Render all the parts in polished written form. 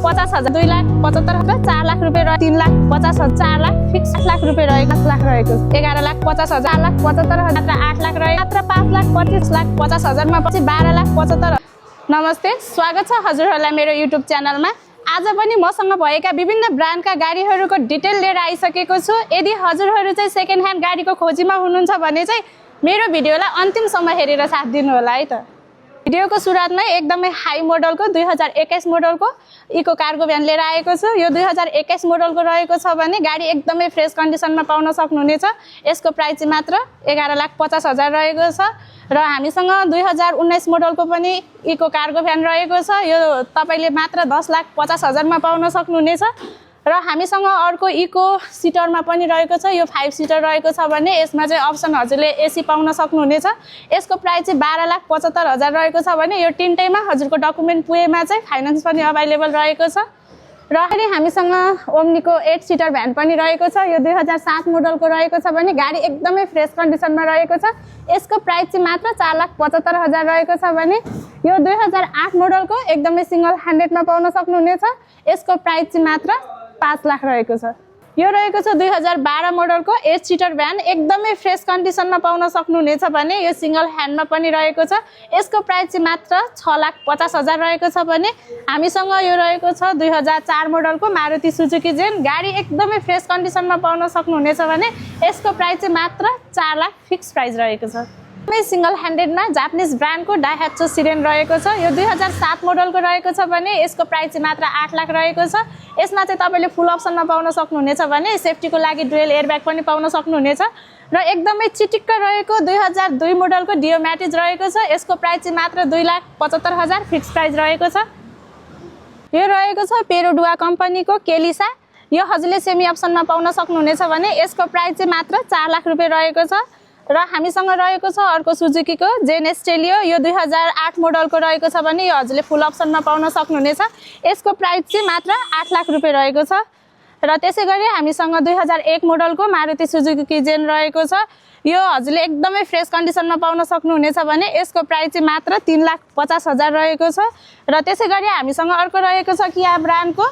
50,000, 2,75,000, 4,00,000 रुपियाँ, 3,50,000, 4,00,000 फिक्स 8,00,000 रुपियाँ रहेको, 5,00,000 रहेको, 11,50,000, 4,75,000, 8,00,000 रहेको, मात्र 5,25,50,000 मा पछि 12,75,000। नमस्ते, स्वागत छ हजुरहरूलाई मेरो युट्युब च्यानलमा। आज पनि मसँग भएका विभिन्न ब्रान्डका गाडीहरूको डिटेल लिएर आइसकेको छु। यदि हजुरहरू चाहिँ सेकेन्ड ह्यान्ड गाडीको खोजीमा हुनुहुन्छ भने चाहिँ मेरो भिडियोलाई अन्तिमसम्म हेरेर साथ दिनु होला है त। भिडियोको सुरुवातमै एकदमै हाई मोडलको 2021 मोडलको इको कार्गो भ्यान लिएर आएको छु। यो 2021 मोडलको रहेको छ भने गाडी एकदमै फ्रेस कन्डिसनमा पाउन सक्नुहुनेछ। यसको प्राइस चाहिँ मात्र 11,50,000 रहेको छ र हामीसँग 2019 मोडलको पनि इको कार्गो भ्यान रहेको छ। यो तपाईले मात्र 10,50,000 मा पाउन सक्नुहुनेछ र हामीसँग अर्को इको सिटरमा पनि रहेको छ। यो 5 सिटर रहेको छ भने यसमा चाहिँ अप्सन हजुरले एसी पाउन सक्नुहुनेछ। यसको प्राइस चाहिँ 12,75,000 रहेको छ भने यो तिनटैमा हजुरको डकुमेन्ट पुगेमा चाहिँ फाइनान्स पनि अभाइलेबल रहेको छ। र अहिले हामीसँग ओम्नीको 8 सिटर भ्यान पनि रहेको छ। यो 2007 मोडलको रहेको छ भने गाडी एकदमै फ्रेस कन्डिसनमा रहेको छ। यसको प्राइस चाहिँ मात्र 4,75,000 रहेको छ भने यो 2008 मोडलको एकदमै सिंगल ह्यान्डेडमा पाउन सक्नुहुनेछ। यसको प्राइस चाहिँ मात्र 5,00,000 रहेको छ। यो रहेको छ 2012 मोडलको 8 सिटर भ्यान एकदमै फ्रेस कन्डिसनमा पाउन सक्नुहुनेछ भने यो सिंगल ह्यान्डमा पनि रहेको छ। यसको प्राइस चाहिँ मात्र 6,50,000 रहेको छ भने हामीसँग यो रहेको छ 2004 मोडलको मारुति सुजुकी जेन गाडी एकदमै फ्रेस कन्डिसनमा पाउन सक्नुहुनेछ भने यसको प्राइस चाहिँ मात्र 4,00,000 फिक्स प्राइस रहेको छ। सिंगल ह्यान्डेडमा जापानिज ब्रान्डको डाइहाट्सो सिरेन रहेको छ। यो 2007 मोडलको रहेको छ भने यसको प्राइस चाहिँ मात्र 8,00,000 रहेको छ। यसमा चाहिँ तपाईले फुल अप्सनमा पाउन सक्नुहुनेछ भने सेफ्टीको लागि डुएल एयरब्याग पनि पाउन सक्नुहुनेछ र एकदमै चिटिक्क रहेको 2002 मोडलको डियो म्याटिज रहेको छ। यसको प्राइस चाहिँ मात्र 2,75,000 फिक्स प्राइस रहेको छ। यो रहेको छ पेरोडुवा कम्पनीको केलिसा। यो हजुरले सेमी अप्सनमा पाउन सक्नुहुनेछ भने यसको प्राइस चाहिँ मात्र 4,00,000 रुपियाँ रहेको छ र हामीसँग रहेको छ अर्को सुजुकीको जेन एस्टेलियो। यो 2008 मोडलको रहेको छ भने यो हजुरले फुल अप्सनमा पाउन सक्नुहुनेछ। यसको प्राइस चाहिँ मात्र 8,00,000 रुपियाँ रहेको छ र त्यसैगरी हामीसँग 2001 मोडलको मारुति सुजुकी जेन रहेको छ। यो हजुरले एकदमै फ्रेस कन्डिसनमा पाउन सक्नुहुनेछ भने यसको प्राइस चाहिँ मात्र 3,50,000 रहेको छ र त्यसैगरी हामीसँग अर्को रहेको छ किया ब्रान्डको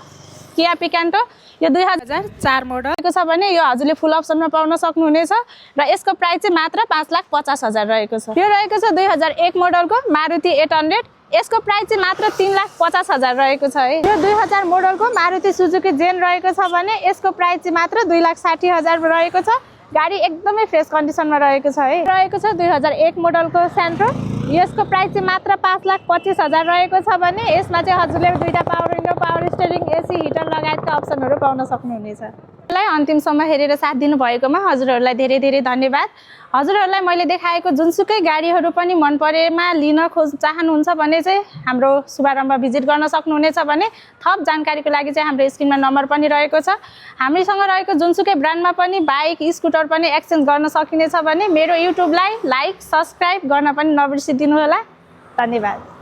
किया पिकान्टो। यो 2004 मोडलको छ भने यो हजुरले फुल अप्सनमा पाउन सक्नुहुनेछ र यसको प्राइस चाहिँ मात्र 5,50,000 रहेको छ। यो रहेको छ 2001 मोडलको मारुति 800। यसको प्राइस चाहिँ मात्र 3,50,000 रहेको छ है। यो 2000 मोडलको मारुति सुजुकी जेन रहेको छ भने यसको प्राइस चाहिँ मात्र 2,60,000 रहेको छ। गाडी एकदमै फ्रेस कन्डिसनमा रहेको छ है। रहेको छ 2001 मोडलको सेन्ट्रो। यसको प्राइस चाहिँ मात्र 5,25,000 रहेको छ भने यसमा चाहिँ हजुरले दुईटा power window, power steering, AC, heater लगायतका अप्सनहरू पाउन सक्नुहुनेछ। यसलाई अन्तिमसम्म हेरेर साथ दिनु भएकोमा हजुरहरूलाई धेरै धेरै धन्यवाद। हजुरहरूलाई मैले देखाएको जुनसुकै गाडीहरू पनि मन परेमा लिन चाहनुहुन्छ भने चाहिँ हाम्रो शुभारम्भ भिजिट गर्न सक्नुहुनेछ भने थप जानकारीको लागि चाहिँ हाम्रो स्क्रिनमा नम्बर पनि रहेको छ। हामीसँग रहेको जुनसुकै ब्रान्डमा पनि बाइक, स्कुटर पनि एक्सचेन्ज गर्न सकिनेछ भने मेरो युट्युबलाई लाइक, सब्स्क्राइब गर्न पनि नबिर्सिदिनु होला। धन्यवाद।